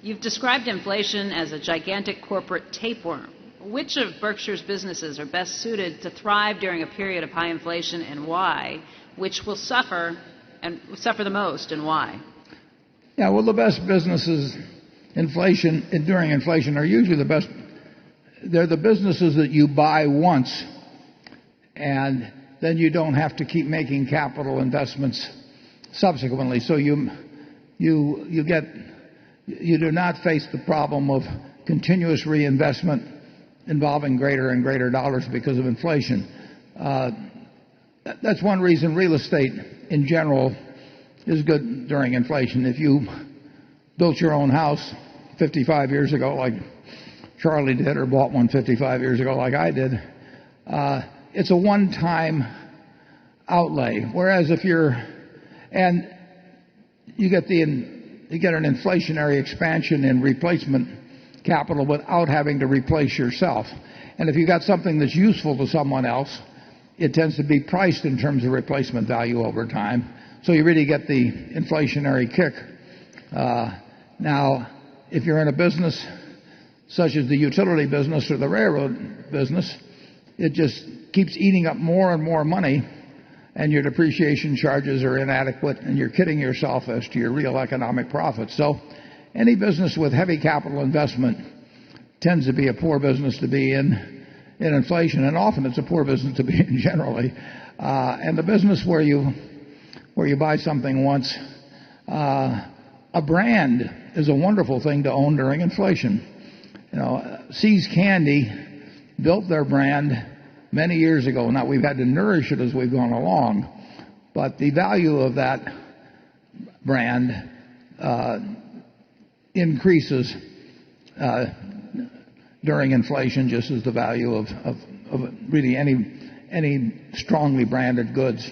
You've described inflation as a gigantic corporate tapeworm. Which of Berkshire's businesses are best suited to thrive during a period of high inflation, and why? Which will suffer the most, and why? Yeah, well, the best businesses during inflation are usually the best. They're the businesses that you buy once, and then you don't have to keep making capital investments subsequently. So you do not face the problem of continuous reinvestment involving greater and greater dollars because of inflation. That's one reason real estate in general is good during inflation. If you built your own house 55 years ago like Charlie did, or bought one 55 years ago like I did, it's a one-time outlay. Whereas if you get an inflationary expansion in replacement capital without having to replace yourself. And if you got something that's useful to someone else, it tends to be priced in terms of replacement value over time. So you really get the inflationary kick. Now, if you're in a business such as the utility business or the railroad business, it just keeps eating up more and more money, and your depreciation charges are inadequate, and you're kidding yourself as to your real economic profits. So any business with heavy capital investment tends to be a poor business to be in inflation, and often it's a poor business to be in generally. And the business where you buy something once, a brand is a wonderful thing to own during inflation. See's Candy built their brand many years ago. Now, we've had to nourish it as we've gone along, but the value of that brand increases during inflation, just as the value of really any strongly branded goods.